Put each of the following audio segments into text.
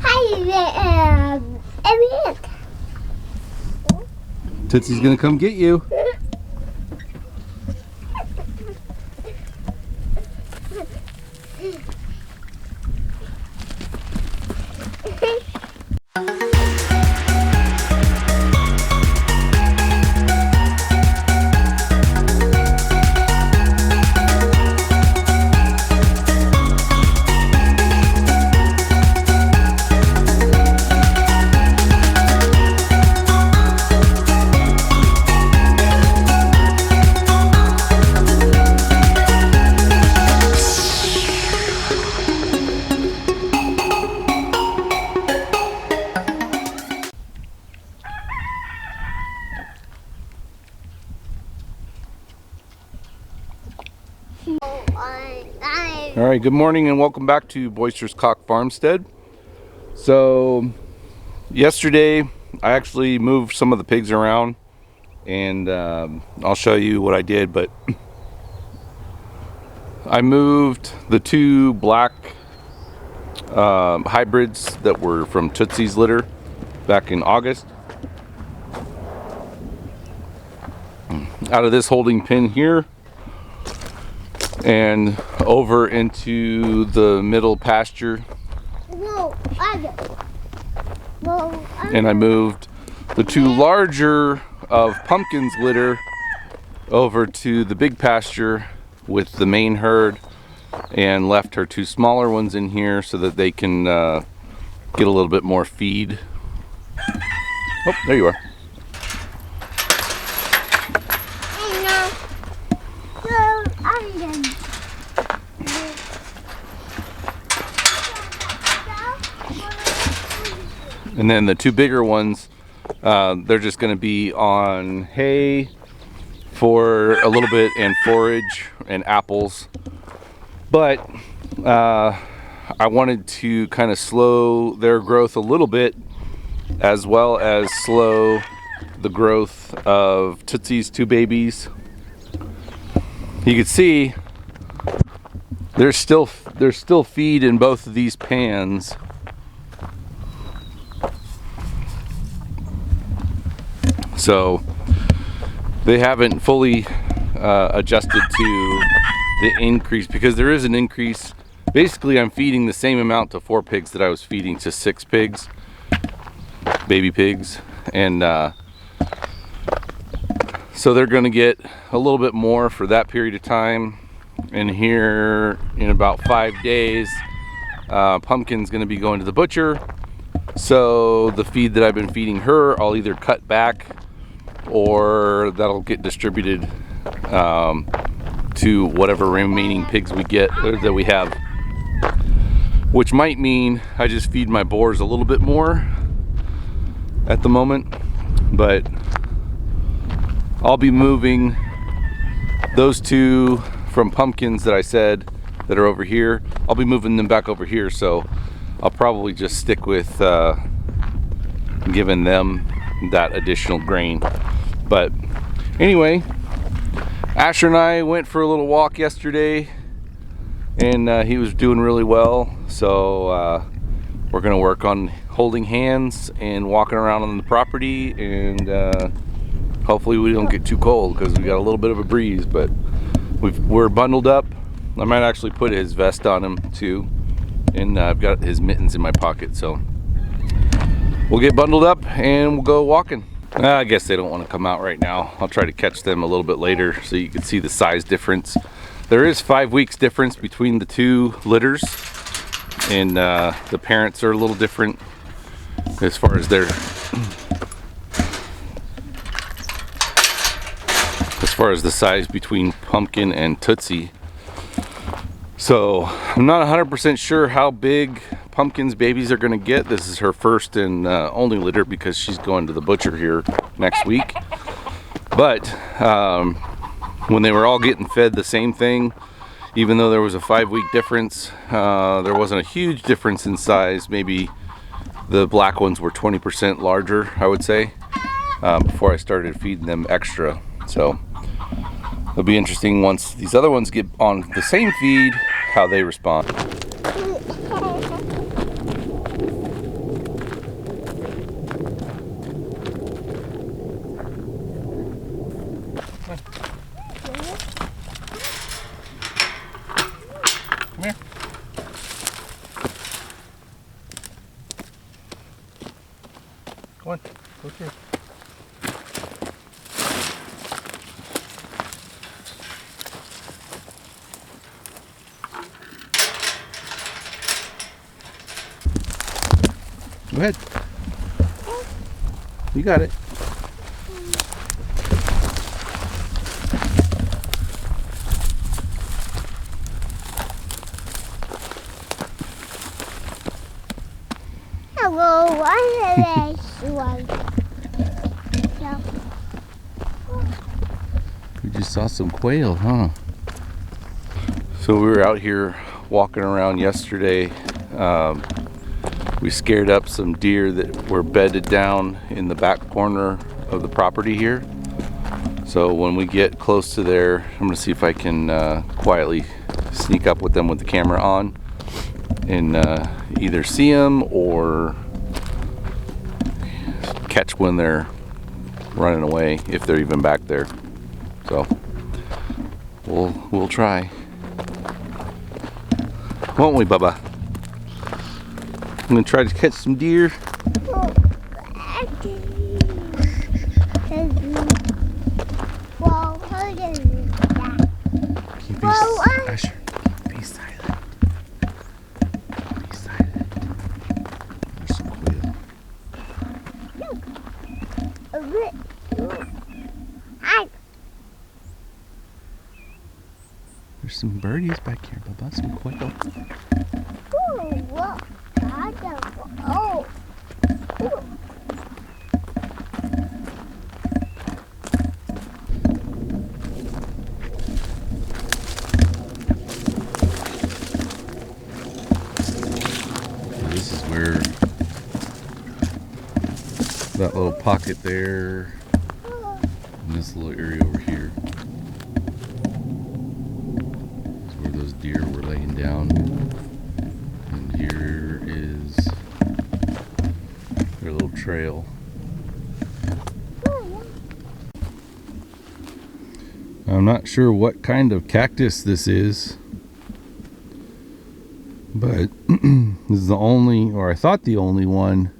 Hi, Elliot. Tootsie's gonna come get you. All right, good morning and welcome back to Boisterous Cock Farmstead. So yesterday I actually moved some of the pigs around, and I'll show you what I did. But I moved the two black hybrids that were from Tootsie's litter back in August out of this holding pen here and over into the middle pasture. And I moved the two larger of Pumpkin's litter over to the big pasture with the main herd, and left her two smaller ones in here so that they can get a little bit more feed. Oh, there you are. And then the two bigger ones, they're just going to be on hay for a little bit and forage and apples. But I wanted to kind of slow their growth a little bit, as well as slow the growth of Tootsie's two babies. You can see there's still feed in both of these pans. So they haven't fully adjusted to the increase, because there is an increase. Basically, I'm feeding the same amount to 4 pigs that I was feeding to 6 pigs, baby pigs. And so they're going to get a little bit more for that period of time. And here in about 5 days, Pumpkin's going to be going to the butcher. So the feed that I've been feeding her, I'll either cut back, or that'll get distributed to whatever remaining pigs we get that we have, which might mean I just feed my boars a little bit more at the moment. But I'll be moving those two from Pumpkins that I said that are over here. I'll be moving them back over here, so I'll probably just stick with giving them that additional grain. But anyway, Asher and I went for a little walk yesterday, and he was doing really well. So we're gonna work on holding hands and walking around on the property, and hopefully we don't get too cold, because we got a little bit of a breeze. But we're bundled up. I might actually put his vest on him too, and I've got his mittens in my pocket. So we'll get bundled up and we'll go walking. I guess they don't want to come out right now. I'll try to catch them a little bit later so you can see the size difference. There is 5 weeks difference between the two litters, and the parents are a little different as far as their the size between Pumpkin and Tootsie. So I'm not 100% sure how big Pumpkin's babies are going to get. This is her first and only litter, because she's going to the butcher here next week. But when they were all getting fed the same thing, even though there was a 5-week difference, there wasn't a huge difference in size. Maybe the black ones were 20% larger, I would say, before I started feeding them extra. So It'll be interesting once these other ones get on the same feed, how they respond. Come here. Go on, go through. Go ahead. You got it. Hello, what is this one? We just saw some quail, huh? So we were out here walking around yesterday. We scared up some deer that were bedded down in the back corner of the property here. So when we get close to there, I'm gonna see if I can quietly sneak up with them with the camera on and either see them or catch when they're running away, if they're even back there. So we'll try, won't we, Bubba? I'm gonna try to catch some deer. Asher, be silent. Be silent. There's some quail. There's some birdies back here, Bubba. Some quail. Oh. This is where that little pocket there and this little area over here is where those deer were laying down. And here is their little trail. I'm not sure what kind of cactus this is, but this is the only, or I thought the only one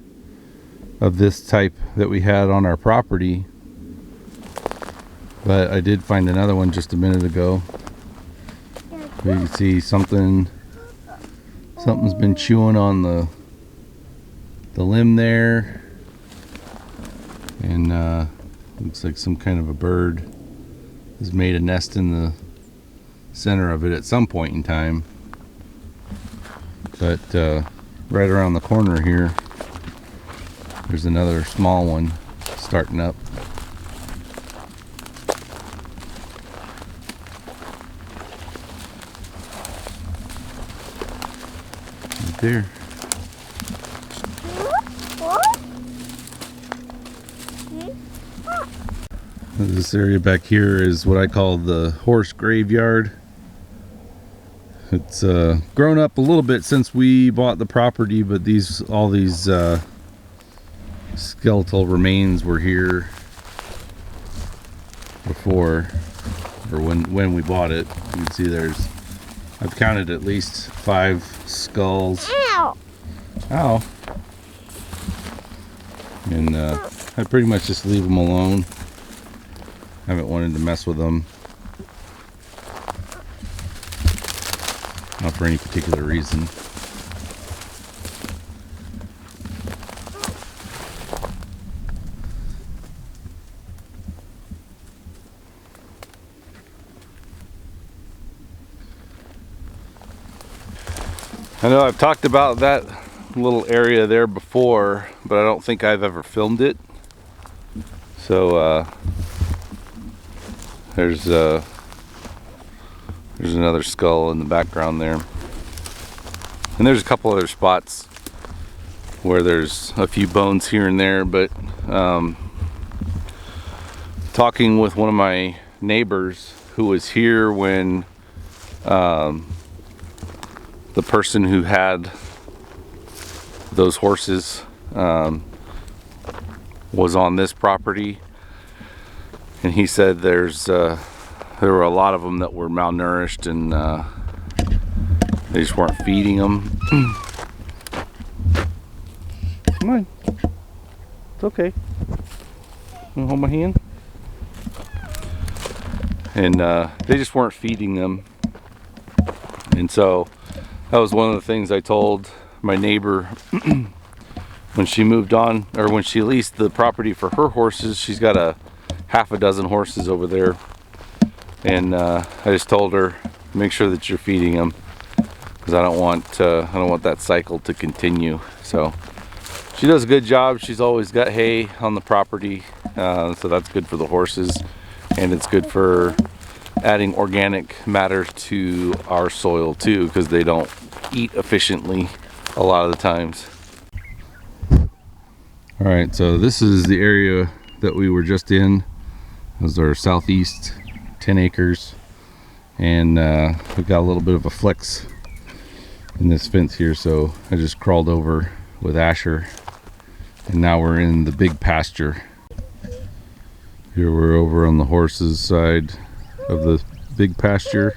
of this type that we had on our property. But I did find another one just a minute ago. You can see something's been chewing on the limb there, and looks like some kind of a bird has made a nest in the center of it at some point in time. But right around the corner here, there's another small one starting up. Right there. This area back here is what I call the horse graveyard. It's grown up a little bit since we bought the property, but all these skeletal remains were here before, or when we bought it. You can see I've counted at least 5 skulls. Ow! Ow! And I pretty much just leave them alone. Haven't wanted to mess with them. Not for any particular reason. I know I've talked about that little area there before, but I don't think I've ever filmed it. So there's another skull in the background there, and there's a couple other spots where there's a few bones here and there. But talking with one of my neighbors who was here when the person who had those horses was on this property, and he said there were a lot of them that were malnourished, and they just weren't feeding them. Come on, it's okay. You hold my hand? And they just weren't feeding them. And so that was one of the things I told my neighbor when she moved on, or when she leased the property for her horses. She's got a half a dozen horses over there, and I just told her, make sure that you're feeding them, because I don't want that cycle to continue. So she does a good job. She's always got hay on the property, so that's good for the horses, and it's good for adding organic matter to our soil too, because they don't eat efficiently a lot of the times. All right, so this is the area that we were just in. This is our southeast 10 acres, and we've got a little bit of a flex in this fence here, so I just crawled over with Asher, and now we're in the big pasture. Here we're over on the horses side of the big pasture,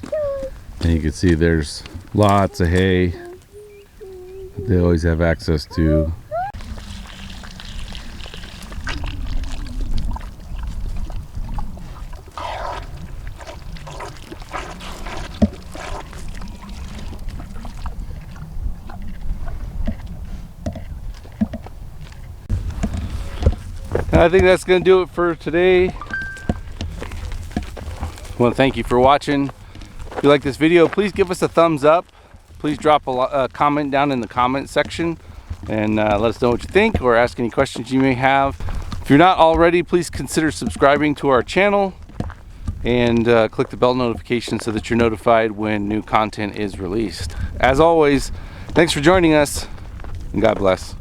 and you can see there's lots of hay that they always have access to. I think that's going to do it for today. I want to thank you for watching. If you like this video, please give us a thumbs up. Please drop a comment down in the comment section, and let us know what you think, or ask any questions you may have. If you're not already, please consider subscribing to our channel, and click the bell notification so that you're notified when new content is released. As always, thanks for joining us, and God bless.